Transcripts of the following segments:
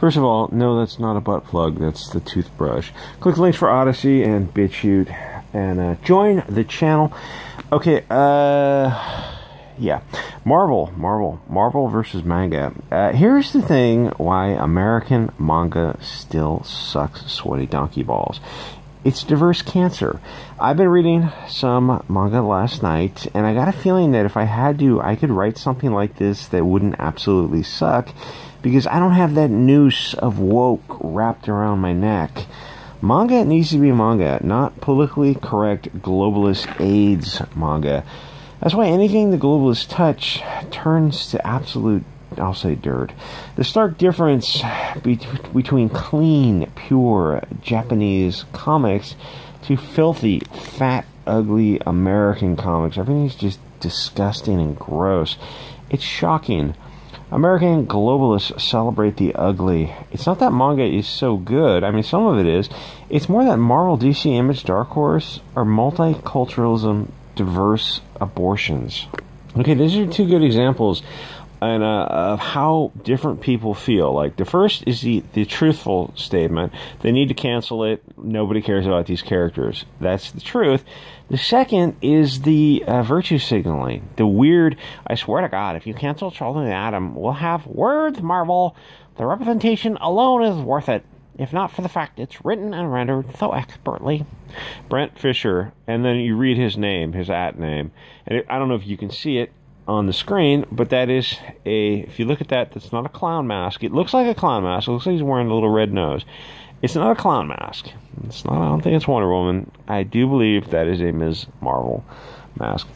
First of all, no, that's not a butt plug. That's the toothbrush. Click the links for Odysee and BitChute and join the channel. Okay, yeah. Marvel versus manga. Here's the thing why American manga still sucks sweaty donkey balls. It's diverse cancer. I've been reading some manga last night, and I got a feeling that if I had to, I could write something like this that wouldn't absolutely suck, because I don't have that noose of woke wrapped around my neck. Manga needs to be manga, not politically correct globalist AIDS manga. That's why anything the globalists touch turns to absolute, I'll say, dirt. The stark difference between clean, pure Japanese comics to filthy, fat, ugly American comics. Everything's just disgusting and gross. It's shocking. American globalists celebrate the ugly. It's not that manga is so good. I mean, some of it is. It's more that Marvel, DC, Image, Dark Horse are multiculturalism, diverse abortions. Okay, these are two good examples and of how different people feel. Like, the first is the truthful statement. They need to cancel it. Nobody cares about these characters. That's the truth. The second is the virtue signaling. The weird, I swear to God, if you cancel Children of the Atom, we'll have words, Marvel. The representation alone is worth it, if not for the fact it's written and rendered so expertly. Brent Fisher, and then you read his name, his @name, and I don't know if you can see it on the screen, but that is if you look at that, that's not a clown mask. It looks like a clown mask. It looks like he's wearing a little red nose. It's not a clown mask. It's not. I don't think it's Wonder Woman. I do believe that is a Ms. Marvel mask.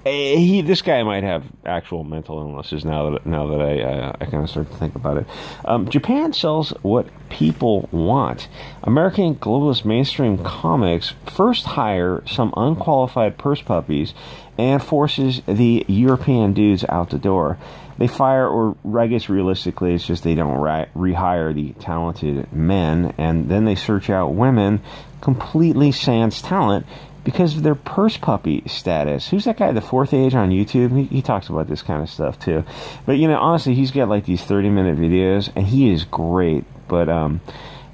This guy might have actual mental illnesses now that I kind of start to think about it. Japan sells what people want. American globalist mainstream comics first hire some unqualified purse puppies and forces the European dudes out the door. They fire, or I guess realistically, it's just they don't rehire the talented men, and then they search out women completely sans talent because of their purse puppy status. Who's that guy, The Fourth Age on YouTube? He talks about this kind of stuff too. But, you know, honestly, he's got like these 30-minute videos, and he is great, but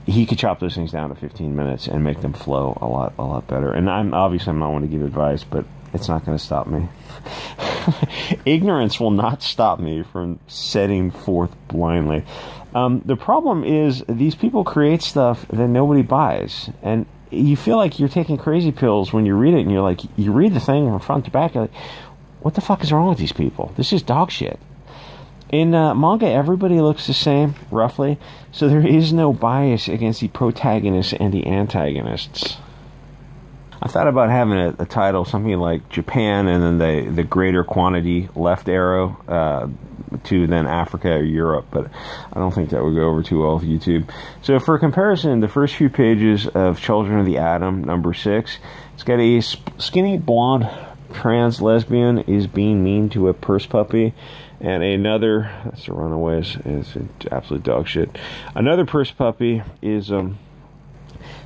he could chop those things down to 15 minutes and make them flow a lot better. And I'm not one to give advice, but it's not going to stop me. Ignorance will not stop me from setting forth blindly. The problem is these people create stuff that nobody buys, and you feel like you're taking crazy pills when you read it, and you're like, you read the thing from front to back, you're like, what the fuck is wrong with these people? This is dog shit. In manga, everybody looks the same, roughly, so there is no bias against the protagonists and the antagonists. I thought about having a title, something like Japan, and then the greater quantity left arrow to then Africa or Europe, but I don't think that would go over too well with YouTube. So for comparison, the first few pages of Children of the Atom, number 6, it's got a skinny blonde trans lesbian is being mean to a purse puppy, and another, that's the Runaways, it's absolute dog shit. Another purse puppy is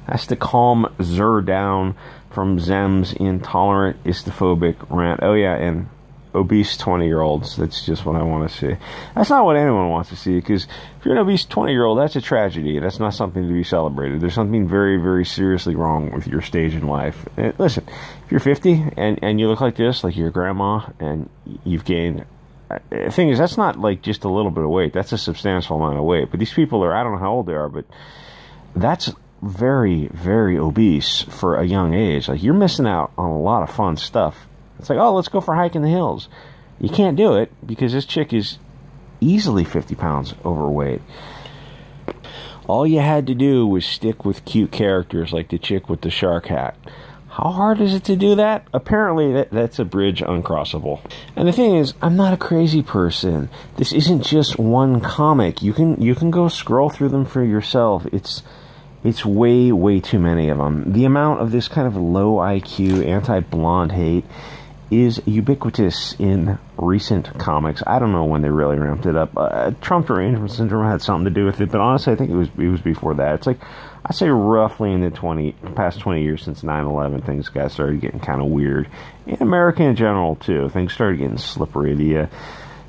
has to calm Zer down from Zem's intolerant, istophobic rant. Oh yeah, and obese 20-year-olds. That's just what I want to see. That's not what anyone wants to see, because if you're an obese 20-year-old, that's a tragedy. That's not something to be celebrated. There's something very, very seriously wrong with your stage in life. And listen, if you're 50 and you look like this, like your grandma, and you've gained... The thing is, that's not like just a little bit of weight. That's a substantial amount of weight. But these people are, I don't know how old they are, but that's very, very obese for a young age. Like, you're missing out on a lot of fun stuff. It's like, oh, let's go for a hike in the hills. You can't do it because this chick is easily 50 pounds overweight. All you had to do was stick with cute characters like the chick with the shark hat. How hard is it to do that? Apparently, that's a bridge uncrossable. And the thing is, I'm not a crazy person. This isn't just one comic. You can go scroll through them for yourself. It's way, way too many of them. The amount of this kind of low IQ, anti-blonde hate is ubiquitous in recent comics. I don't know when they really ramped it up. Trump derangement syndrome had something to do with it, but honestly, I think it was before that. It's like, I'd say roughly in the past 20 years since 9/11, things started getting kind of weird. In America in general, too, things started getting slippery.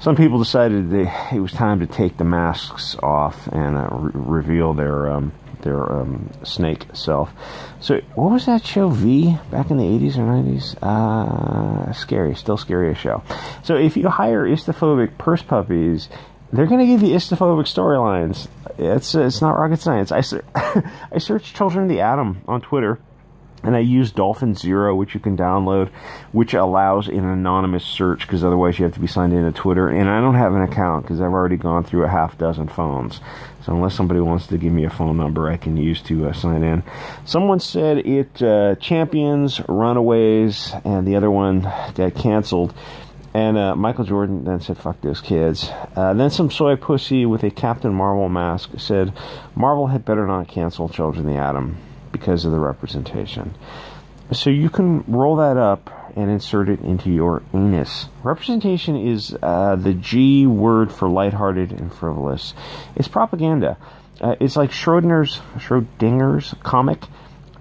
some people decided it was time to take the masks off and reveal their snake self. So what was that show, V, back in the 80s or 90s? Scary, still scary a show. So if you hire istophobic purse puppies, they're going to give you istophobic storylines. It's not rocket science. I searched Children of the Atom on Twitter, and I used Dolphin Zero, which you can download, which allows an anonymous search, because otherwise you have to be signed into Twitter. And I don't have an account, because I've already gone through a half dozen phones. So unless somebody wants to give me a phone number I can use to sign in. Someone said it champions Runaways, and the other one got canceled. And Michael Jordan then said, fuck those kids. Then some soy pussy with a Captain Marvel mask said, Marvel had better not cancel Children of the Atom because of the representation. So you can roll that up and insert it into your anus. Representation is the G word for lighthearted and frivolous. It's propaganda. It's like Schrodinger's comic.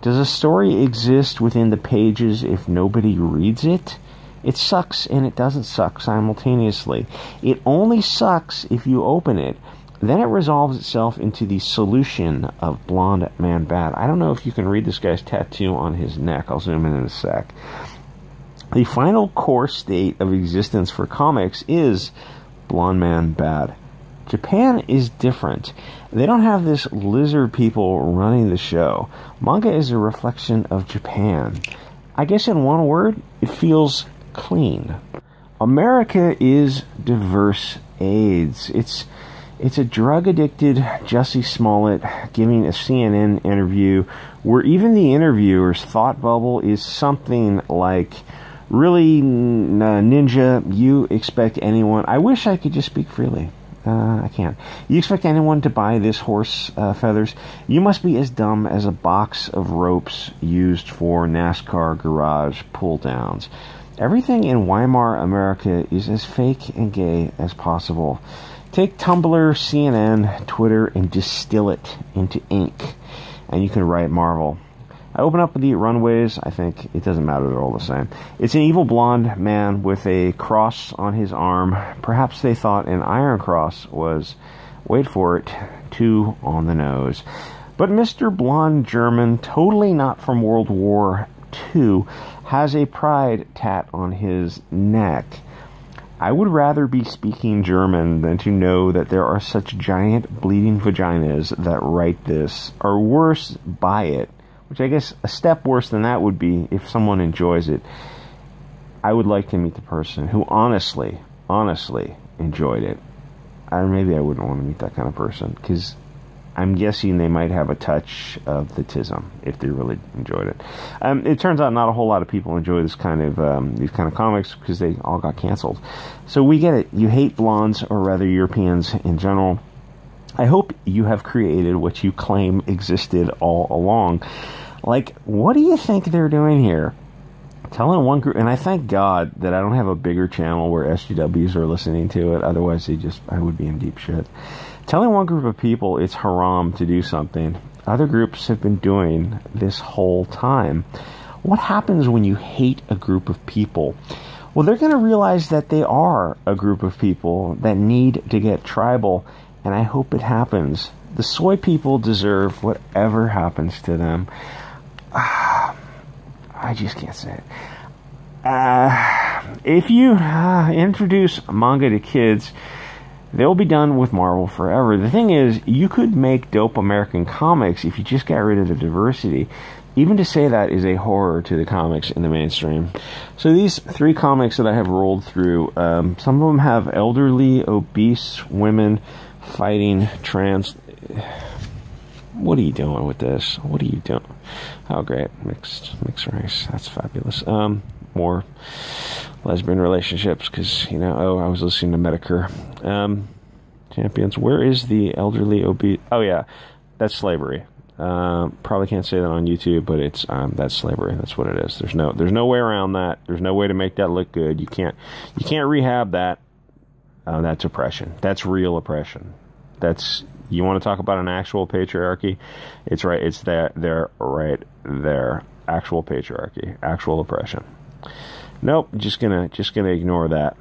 Does a story exist within the pages if nobody reads it? It sucks and it doesn't suck simultaneously. It only sucks if you open it. Then it resolves itself into the solution of Blonde Man Bad. I don't know if you can read this guy's tattoo on his neck. I'll zoom in a sec. The final core state of existence for comics is Blonde Man Bad. Japan is different. They don't have this lizard people running the show. Manga is a reflection of Japan. I guess in one word, it feels clean. America is diverse AIDS. It's a drug-addicted Jussie Smollett giving a CNN interview where even the interviewer's thought bubble is something like, really, Ninja, you expect anyone... I wish I could just speak freely. I can't. You expect anyone to buy this horse feathers? You must be as dumb as a box of ropes used for NASCAR garage pull-downs. Everything in Weimar America is as fake and gay as possible. Take Tumblr, CNN, Twitter, and distill it into ink, and you can write Marvel. I open up with the Runaways. I think it doesn't matter, they're all the same. It's an evil blonde man with a cross on his arm. Perhaps they thought an iron cross was, wait for it, 2 on the nose. But Mr. Blonde German, totally not from World War II, has a pride tat on his neck. I would rather be speaking German than to know that there are such giant bleeding vaginas that write this, or worse, buy it. Which I guess a step worse than that would be if someone enjoys it. I would like to meet the person who honestly enjoyed it. Or maybe I wouldn't want to meet that kind of person, because I'm guessing they might have a touch of the tism if they really enjoyed it. It turns out not a whole lot of people enjoy this kind of these kind of comics because they all got canceled. So we get it. You hate blondes, or rather Europeans in general. I hope you have created what you claim existed all along. Like, what do you think they're doing here? Telling one group, and I thank God that I don't have a bigger channel where SGWs are listening to it. Otherwise, I would be in deep shit. Telling one group of people it's haram to do something other groups have been doing this whole time. What happens when you hate a group of people? Well, they're going to realize that they are a group of people that need to get tribal, and I hope it happens. The soy people deserve whatever happens to them. I just can't say it. If you introduce manga to kids, they'll be done with Marvel forever. The thing is, you could make dope American comics if you just got rid of the diversity. Even to say that is a horror to the comics in the mainstream. So these 3 comics that I have rolled through, some of them have elderly, obese women fighting trans... What are you doing with this? What are you doing? Oh, great. Mixed race. That's fabulous. More lesbian relationships, because, I was listening to Medicare. Champions. Where is the elderly obese? Oh, yeah. That's slavery. Probably can't say that on YouTube, but it's that's slavery. That's what it is. There's no way around that. There's no way to make that look good. You can't rehab that. That's oppression. That's real oppression. You want to talk about an actual patriarchy? It's right. It's there right there. Actual patriarchy. Actual oppression. Nope. Just gonna ignore that.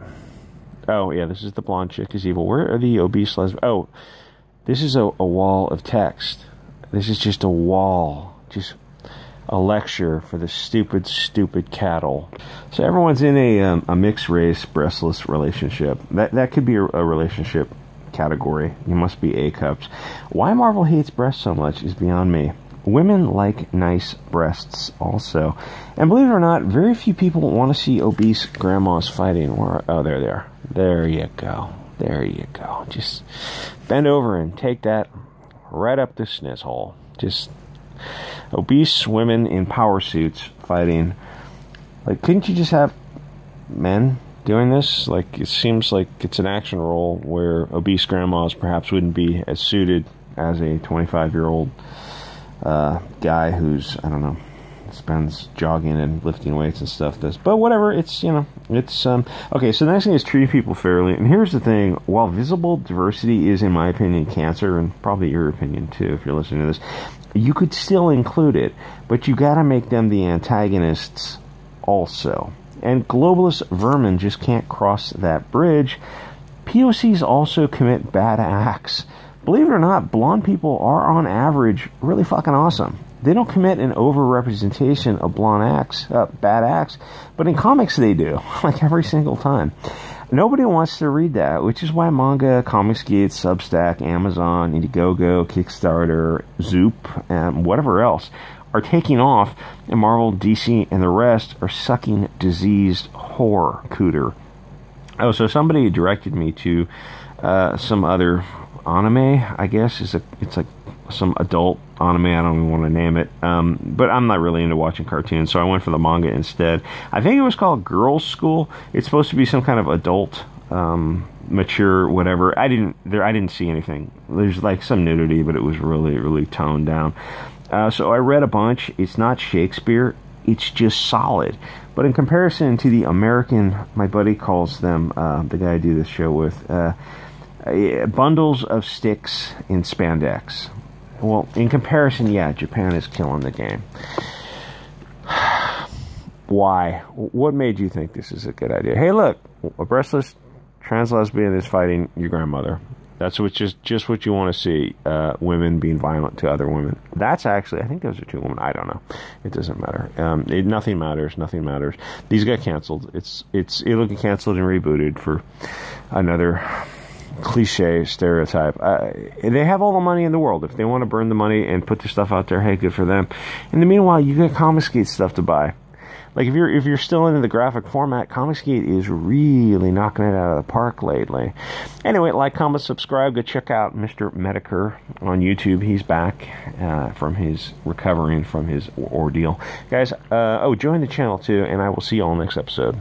Oh, yeah, this is the blonde chick is evil. Where are the obese lesbians? Oh, this is a wall of text. This is just a wall. Just a lecture for the stupid, stupid cattle. So everyone's in a mixed-race, breastless relationship. That could be a relationship category. You must be A-cups. Why Marvel hates breasts so much is beyond me. Women like nice breasts also. And believe it or not, very few people want to see obese grandmas fighting. Oh, there they are. There you go. There you go. Just bend over and take that right up the sniz hole. Just obese women in power suits fighting. Like, couldn't you just have men doing this? Like, it seems like it's an action role where obese grandmas perhaps wouldn't be as suited as a 25-year-old guy who's, I don't know, spends jogging and lifting weights and stuff. But whatever, it's, you know, it's, okay, so the next thing is treating people fairly. And here's the thing, while visible diversity is, in my opinion, cancer, and probably your opinion too, if you're listening to this, you could still include it, but you gotta make them the antagonists also. And globalist vermin just can't cross that bridge. POCs also commit bad acts. Believe it or not, blonde people are, on average, really fucking awesome. They don't commit an over-representation of bad acts, but in comics they do, like every single time. Nobody wants to read that, which is why Manga, Comicsgate, Substack, Amazon, Indiegogo, Kickstarter, Zoop, and whatever else are taking off, and Marvel, DC, and the rest are sucking diseased whore cooter. Oh, so somebody directed me to some other anime, I guess. It's like some adult anime. I don't even want to name it. But I'm not really into watching cartoons, so I went for the manga instead. I think it was called Girls' School. It's supposed to be some kind of adult, mature, whatever. I didn't see anything. There's like some nudity, but it was really, really toned down. So I read a bunch. It's not Shakespeare. It's just solid. But in comparison to the American, my buddy calls them, the guy I do this show with, bundles of sticks in spandex. Well, in comparison, yeah, Japan is killing the game. Why? What made you think this is a good idea? Hey, look, a breastless trans lesbian is fighting your grandmother. That's just what you want to see, women being violent to other women. That's actually, I think those are two women. I don't know. It doesn't matter. Nothing matters. Nothing matters. These got canceled. It'll get canceled and rebooted for another cliche stereotype. They have all the money in the world. If they want to burn the money and put their stuff out there, hey, good for them. In the meanwhile, you got Comicsgate stuff to buy. Like, if you're still into the graphic format, Comicsgate is really knocking it out of the park lately. Anyway, like, comment, subscribe. Go check out Mr. Medicare on YouTube. He's back recovering from his ordeal. Guys, join the channel too, and I will see you all next episode.